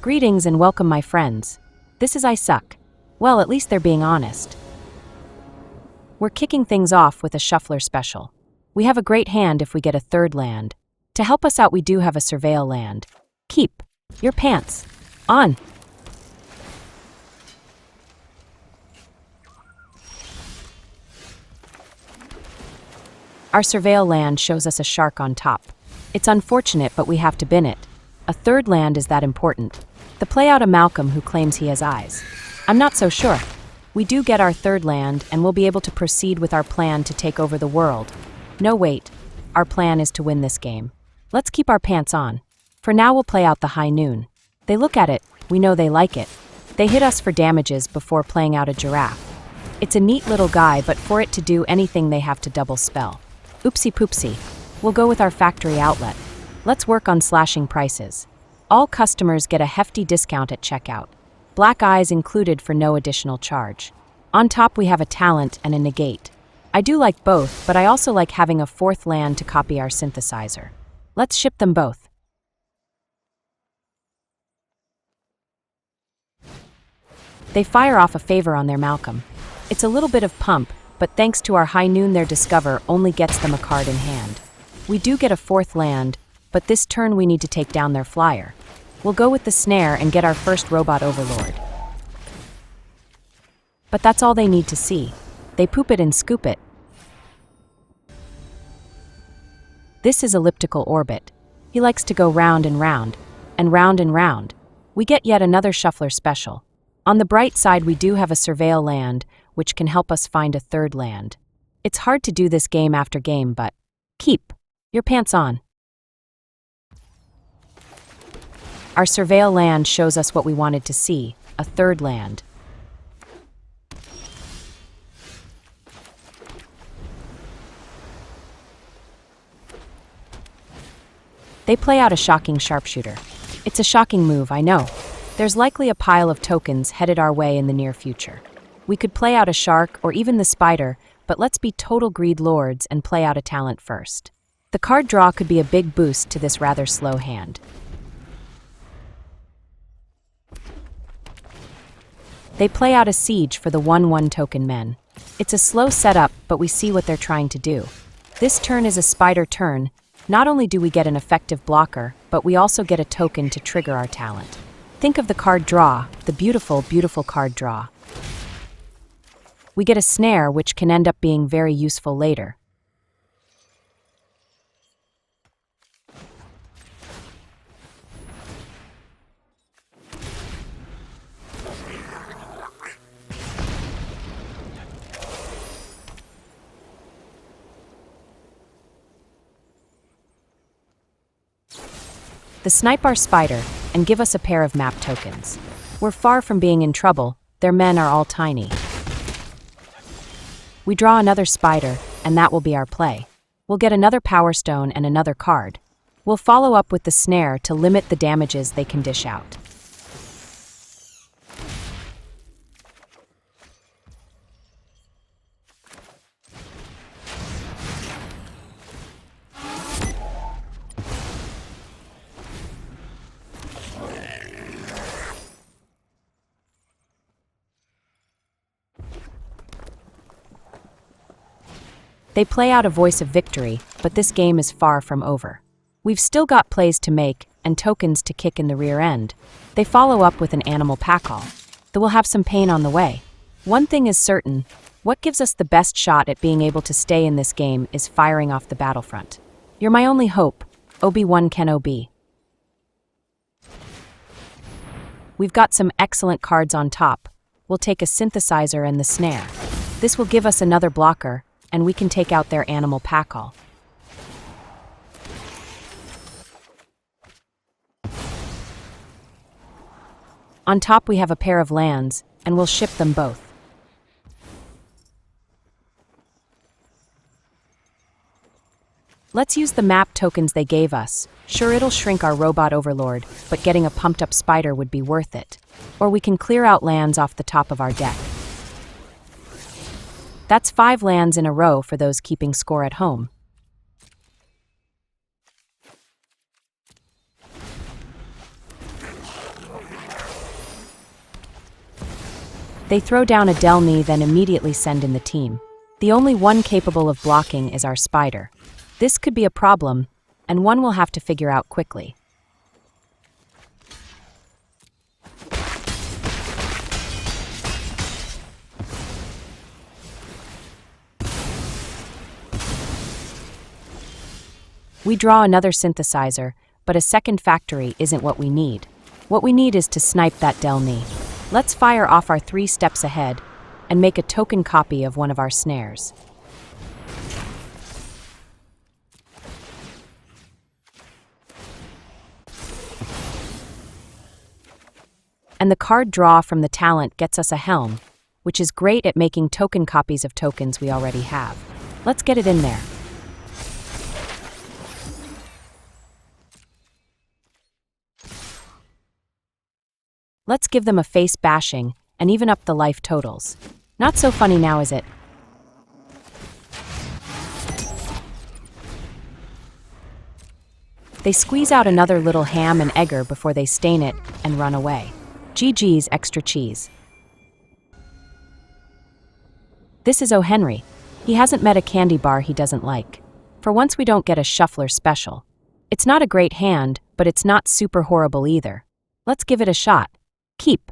Greetings and welcome, my friends. This is Izuch. Well, at least they're being honest. We're kicking things off with a shuffler special. We have a great hand if we get a third land. To help us out, we do have a surveil land. Keep your pants on. Our surveil land shows us a shark on top. It's unfortunate, but we have to bin it. A third land is that important. The play out a Malcolm who claims he has eyes. I'm not so sure. We do get our third land, and we'll be able to proceed with our plan to take over the world. No, wait. Our plan is to win this game. Let's keep our pants on. For now, we'll play out the high noon. They look at it, we know they like it. They hit us for damages before playing out a giraffe. It's a neat little guy, but for it to do anything, they have to double spell. Oopsie poopsie. We'll go with our factory outlet. Let's work on slashing prices. All customers get a hefty discount at checkout. Black eyes included for no additional charge. On top we have a talent and a negate. I do like both, but I also like having a fourth land to copy our synthesizer. Let's ship them both. They fire off a favor on their Malcolm. It's a little bit of pump, but thanks to our high noon, their discover only gets them a card in hand. We do get a fourth land, but this turn we need to take down their flyer. We'll go with the snare and get our first Robot Overlord. But that's all they need to see. They poop it and scoop it. This is EllipticalOrbit. He likes to go round and round, and round and round. We get yet another shuffler special. On the bright side, we do have a surveil land, which can help us find a third land. It's hard to do this game after game, but keep your pants on. Our surveil land shows us what we wanted to see, a third land. They play out a shocking sharpshooter. It's a shocking move, I know. There's likely a pile of tokens headed our way in the near future. We could play out a shark or even the spider, but let's be total greed lords and play out a talent first. The card draw could be a big boost to this rather slow hand. They play out a siege for the 1/1 token men. It's a slow setup, but we see what they're trying to do. This turn is a spider turn. Not only do we get an effective blocker, but we also get a token to trigger our talent. Think of the card draw, the beautiful, beautiful card draw. We get a snare, which can end up being very useful later. They snipe our spider and give us a pair of map tokens. We're far from being in trouble, their men are all tiny. We draw another spider, and that will be our play. We'll get another power stone and another card. We'll follow up with the snare to limit the damages they can dish out. They play out a voice of victory, but this game is far from over. We've still got plays to make and tokens to kick in the rear end. They follow up with an animal packall. Though we'll have some pain on the way. One thing is certain, what gives us the best shot at being able to stay in this game is firing off the battlefront. You're my only hope, Obi-Wan Kenobi. We've got some excellent cards on top. We'll take a synthesizer and the snare. This will give us another blocker, and we can take out their animal packall. On top we have a pair of lands, and we'll ship them both. Let's use the map tokens they gave us. Sure, it'll shrink our Robot Overlord, but getting a pumped up spider would be worth it. Or we can clear out lands off the top of our deck. That's 5 lands in a row for those keeping score at home. They throw down a Delny, then immediately send in the team. The only one capable of blocking is our Spider. This could be a problem, and one we'll have to figure out quickly. We draw another synthesizer, but a second factory isn't what we need. What we need is to snipe that Delny. Let's fire off our 3 steps ahead and make a token copy of one of our snares. And the card draw from the talent gets us a helm, which is great at making token copies of tokens we already have. Let's get it in there. Let's give them a face bashing and even up the life totals. Not so funny now, is it? They squeeze out another little ham and egger before they stain it and run away. GG's extra cheese. This is O. Henry. He hasn't met a candy bar he doesn't like. For once we don't get a shuffler special. It's not a great hand, but it's not super horrible either. Let's give it a shot. Keep.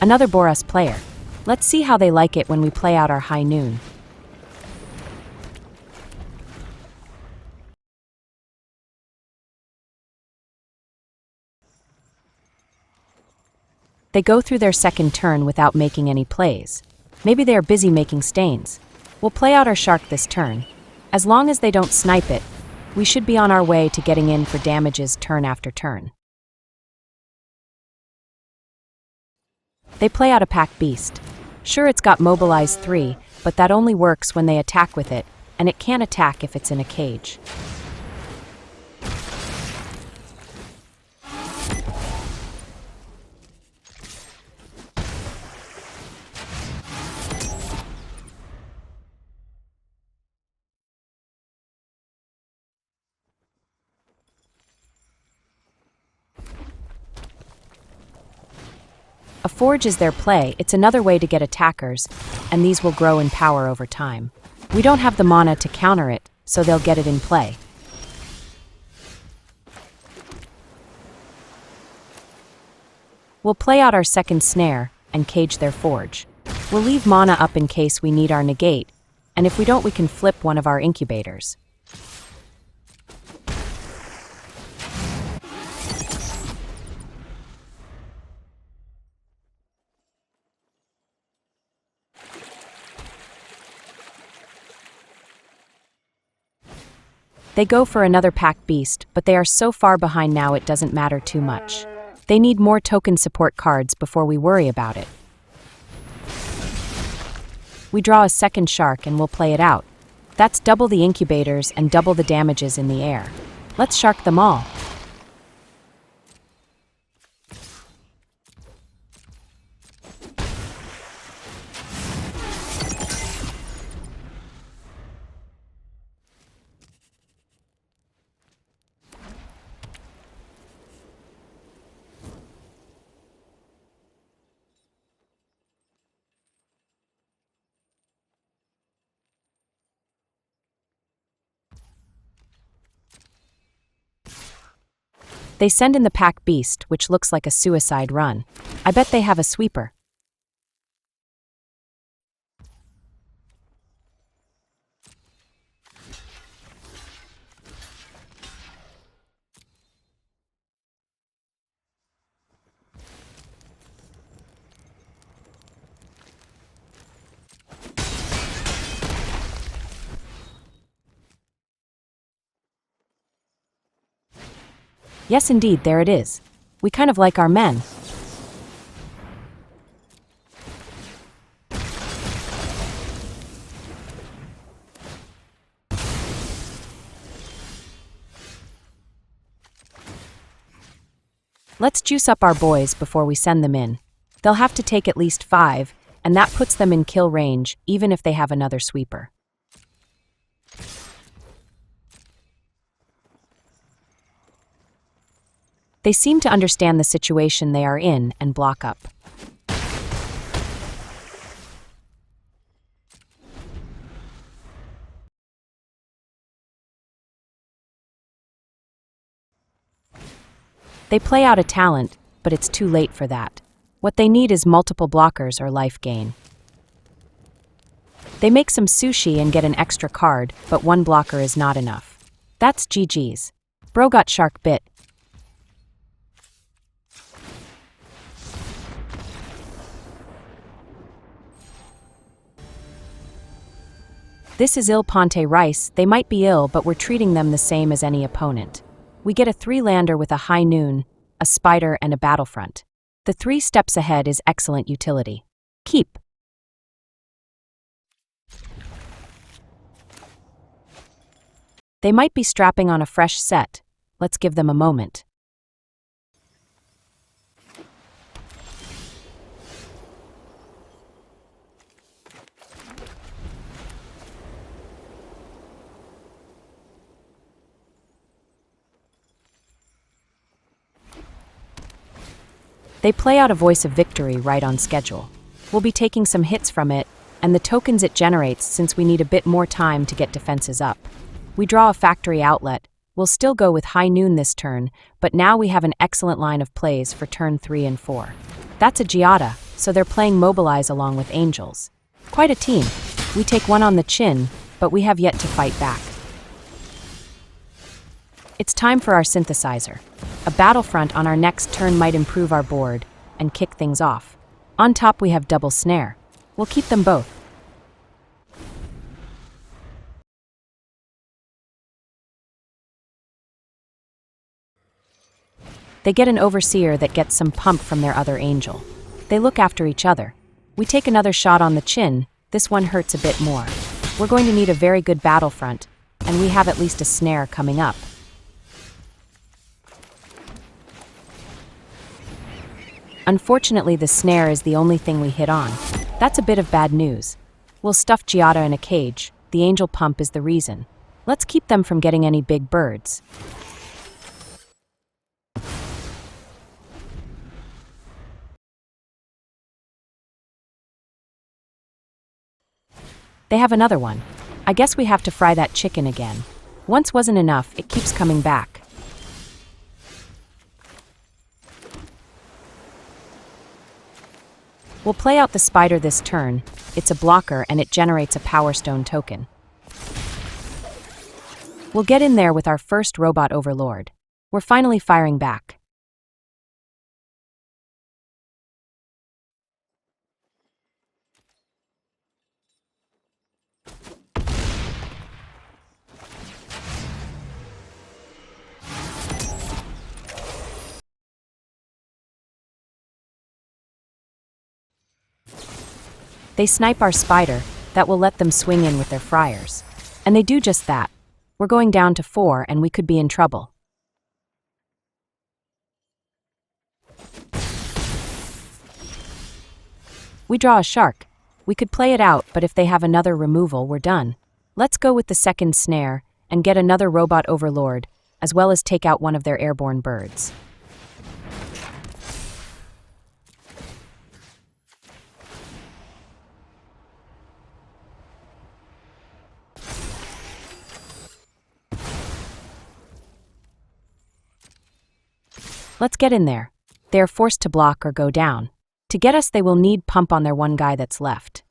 Another Boras player. Let's see how they like it when we play out our high noon. They go through their second turn without making any plays. Maybe they are busy making stains. We'll play out our shark this turn. As long as they don't snipe it, we should be on our way to getting in for damages turn after turn. They play out a pack beast. Sure, it's got mobilize 3, but that only works when they attack with it, and it can't attack if it's in a cage. A forge is their play. It's another way to get attackers, and these will grow in power over time. We don't have the mana to counter it, so they'll get it in play. We'll play out our second snare and cage their forge. We'll leave mana up in case we need our negate, and if we don't, we can flip one of our incubators. They go for another pack beast, but they are so far behind now it doesn't matter too much. They need more token support cards before we worry about it. We draw a second shark and we'll play it out. That's double the incubators and double the damages in the air. Let's shark them all. They send in the pack beast, which looks like a suicide run. I bet they have a sweeper. Yes, indeed, there it is. We kind of like our men. Let's juice up our boys before we send them in. They'll have to take at least 5, and that puts them in kill range, even if they have another sweeper. They seem to understand the situation they are in and block up. They play out a talent, but it's too late for that. What they need is multiple blockers or life gain. They make some sushi and get an extra card, but one blocker is not enough. That's GG's. Bro got shark bit. This is Il Ponte Rice. They might be ill, but we're treating them the same as any opponent. We get a 3-lander with a High Noon, a Spider, and a Battlefront. The 3 steps ahead is excellent utility. Keep. They might be strapping on a fresh set. Let's give them a moment. They play out a Voice of Victory right on schedule. We'll be taking some hits from it, and the tokens it generates since we need a bit more time to get defenses up. We draw a factory outlet. We'll still go with High Noon this turn, but now we have an excellent line of plays for turn 3 and 4. That's a Giada, so they're playing Mobilize along with Angels. Quite a team. We take one on the chin, but we have yet to fight back. It's time for our synthesizer. A Battlefront on our next turn might improve our board and kick things off. On top we have double snare. We'll keep them both. They get an Overseer that gets some pump from their other angel. They look after each other. We take another shot on the chin. This one hurts a bit more. We're going to need a very good Battlefront, and we have at least a snare coming up. Unfortunately, the snare is the only thing we hit on. That's a bit of bad news. We'll stuff Giada in a cage. The angel pump is the reason. Let's keep them from getting any big birds. They have another one. I guess we have to fry that chicken again. Once wasn't enough, it keeps coming back. We'll play out the Spider this turn. It's a blocker and it generates a Power Stone token. We'll get in there with our first Robot Overlord. We're finally firing back. They snipe our Spider. That will let them swing in with their fryers. And they do just that. We're going down to 4 and we could be in trouble. We draw a shark. We could play it out, but if they have another removal, we're done. Let's go with the second snare and get another Robot Overlord, as well as take out one of their airborne birds. Let's get in there. They are forced to block or go down. To get us, they will need pump on their one guy that's left.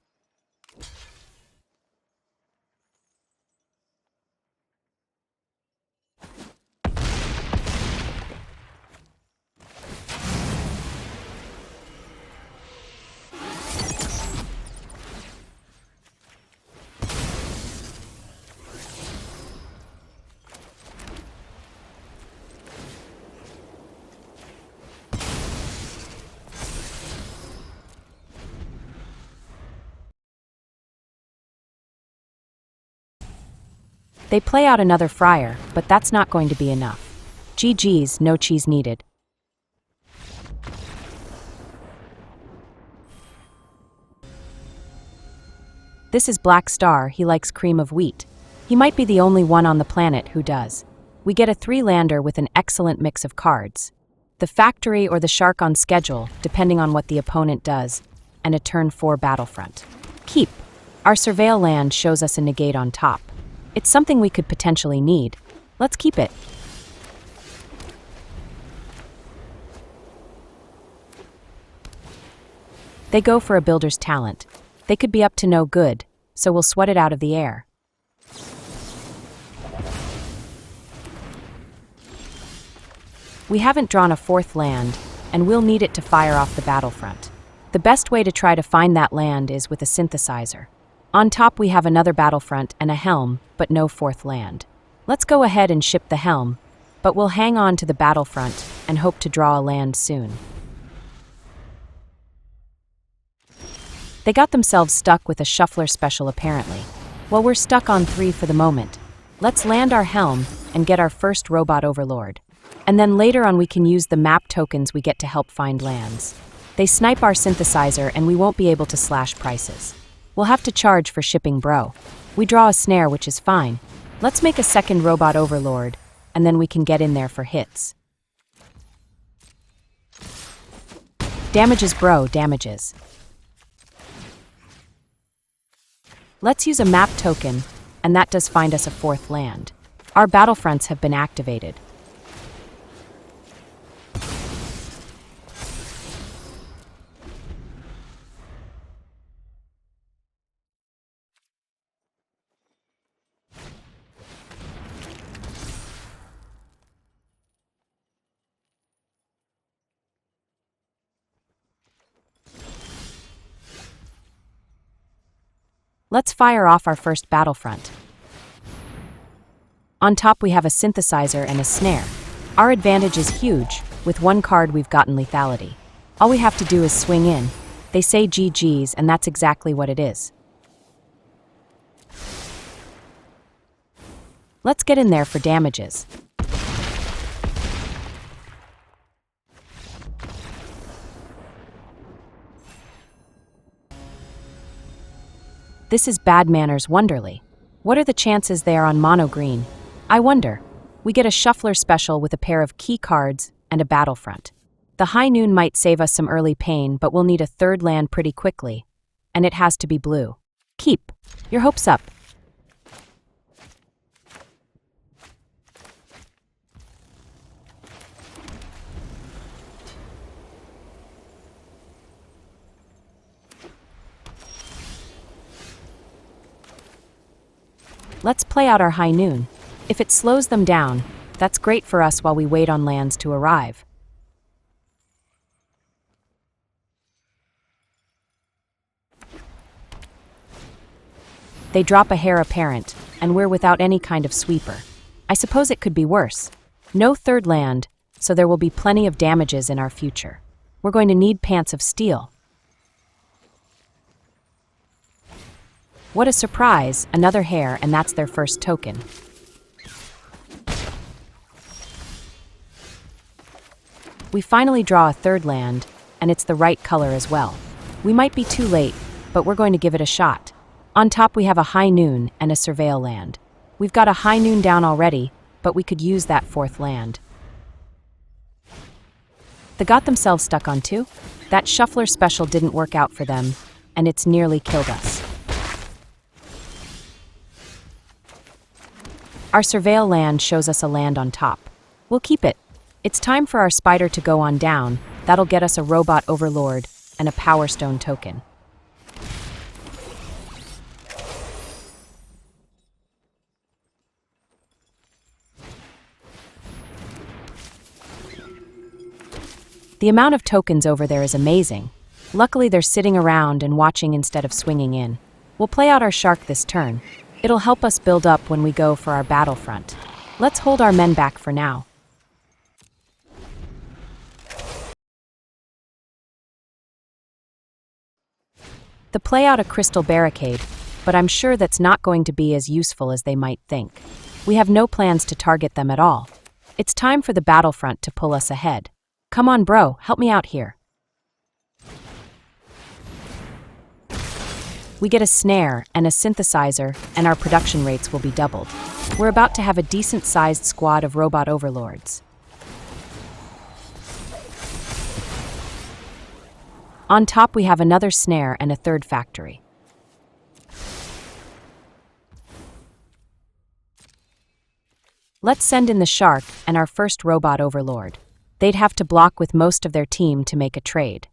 They play out another fryer, but that's not going to be enough. GG's, no cheese needed. This is Black Star, he likes cream of wheat. He might be the only one on the planet who does. We get a 3-lander with an excellent mix of cards. The Factory or the Shark on schedule, depending on what the opponent does, and a turn 4 Battlefront. Keep. Our Surveil land shows us a Negate on top. It's something we could potentially need. Let's keep it. They go for a Builder's Talent. They could be up to no good, so we'll sweat it out of the air. We haven't drawn a 4th land, and we'll need it to fire off the battlefront. The best way to try to find that land is with a synthesizer. On top we have another battlefront and a helm, but no 4th land. Let's go ahead and ship the helm, but we'll hang on to the battlefront and hope to draw a land soon. They got themselves stuck with a shuffler special apparently. Well, we're stuck on 3 for the moment. Let's land our helm and get our first Robot Overlord. And then later on we can use the map tokens we get to help find lands. They snipe our synthesizer and we won't be able to slash prices. We'll have to charge for shipping bro. We draw a snare, which is fine. Let's make a second Robot Overlord, and then we can get in there for hits. Damages bro, damages. Let's use a map token, and that does find us a 4th land. Our battlefronts have been activated. Let's fire off our first battlefront. On top we have a synthesizer and a snare. Our advantage is huge. With 1 card we've gotten lethality. All we have to do is swing in. They say GG's, and that's exactly what it is. Let's get in there for damages. This is Bad Manners Wonderly. What are the chances they are on mono green? I wonder. We get a shuffler special with a pair of key cards and a battlefront. The High Noon might save us some early pain, but we'll need a 3rd land pretty quickly. And it has to be blue. Keep. Your hopes up. Let's play out our High Noon. If it slows them down, that's great for us while we wait on lands to arrive. They drop a Heir Apparent, and we're without any kind of sweeper. I suppose it could be worse. No 3rd land, so there will be plenty of damages in our future. We're going to need Pants of Steel. What a surprise, another Heir, and that's their first token. We finally draw a 3rd land, and it's the right color as well. We might be too late, but we're going to give it a shot. On top we have a High Noon and a Surveil land. We've got a High Noon down already, but we could use that 4th land. They got themselves stuck on 2. That shuffler special didn't work out for them, and it's nearly killed us. Our Surveil land shows us a land on top. We'll keep it. It's time for our Spider to go on down. That'll get us a Robot Overlord and a Power Stone token. The amount of tokens over there is amazing. Luckily they're sitting around and watching instead of swinging in. We'll play out our Shark this turn. It'll help us build up when we go for our battlefront. Let's hold our men back for now. They play out a Crystal Barricade, but I'm sure that's not going to be as useful as they might think. We have no plans to target them at all. It's time for the battlefront to pull us ahead. Come on bro, help me out here. We get a snare and a synthesizer, and our production rates will be doubled. We're about to have a decent-sized squad of Robot Overlords. On top, we have another snare and a third factory. Let's send in the Shark and our first Robot Overlord. They'd have to block with most of their team to make a trade.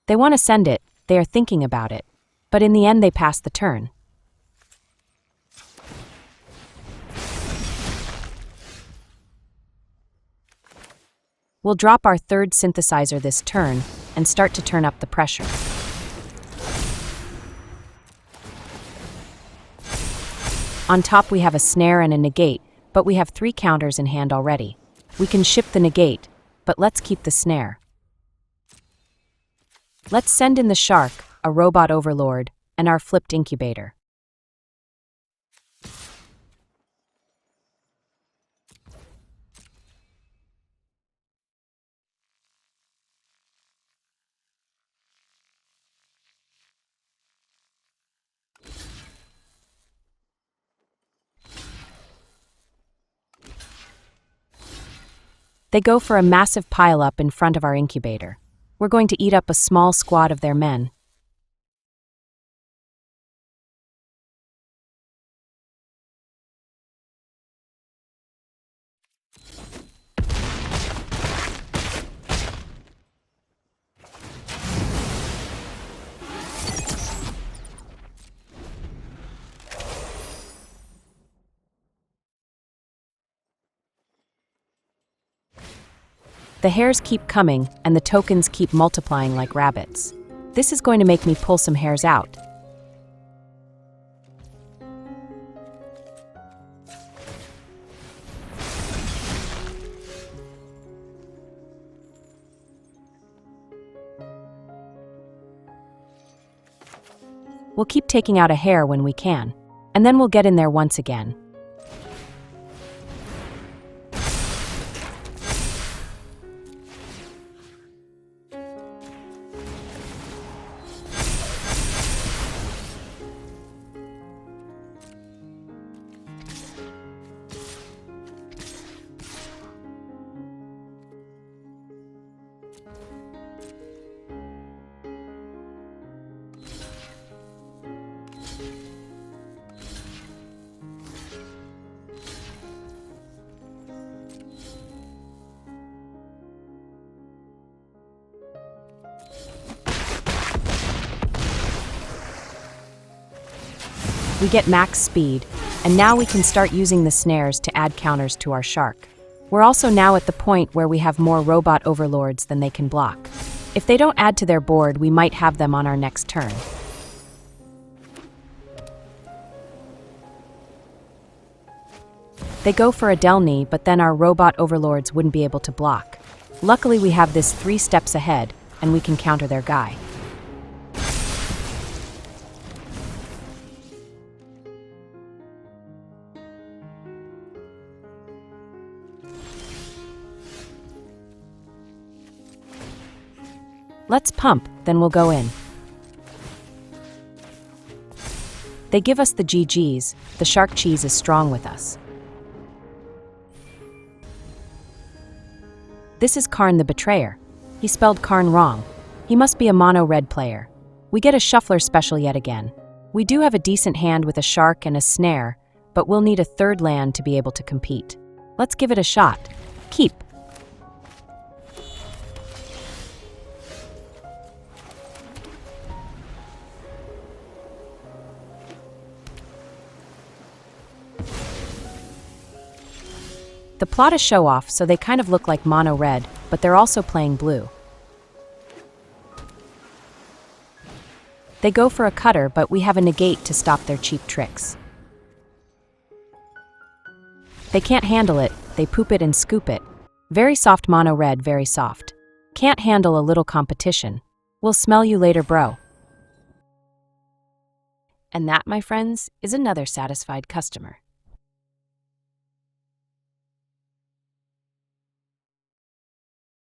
They want to send it, they are thinking about it. But in the end they pass the turn. We'll drop our third synthesizer this turn and start to turn up the pressure. On top we have a snare and a negate, but we have 3 counters in hand already. We can ship the negate, but let's keep the snare. Let's send in the Shark, a Robot Overlord, and our flipped incubator. They go for a massive pile-up in front of our incubator. We're going to eat up a small squad of their men. The hares keep coming, and the tokens keep multiplying like rabbits. This is going to make me pull some hares out. We'll keep taking out a hare when we can, and then we'll get in there once again. We get max speed, and now we can start using the snares to add counters to our Shark. We're also now at the point where we have more Robot Overlords than they can block. If they don't add to their board, we might have them on our next turn. They go for a Delny, but then our Robot Overlords wouldn't be able to block. Luckily we have this 3 steps ahead, and we can counter their guy. Let's pump, then we'll go in. They give us the GGs, the Shark cheese is strong with us. This is Karn the Betrayer. He spelled Karn wrong. He must be a mono-red player. We get a shuffler special yet again. We do have a decent hand with a Shark and a snare, but we'll need a third land to be able to compete. Let's give it a shot. Keep. The plot is show-off, so they kind of look like mono red, but they're also playing blue. They go for a cutter, but we have a negate to stop their cheap tricks. They can't handle it, they poop it and scoop it. Very soft mono red, very soft. Can't handle a little competition. We'll smell you later, bro. And that, my friends, is another satisfied customer.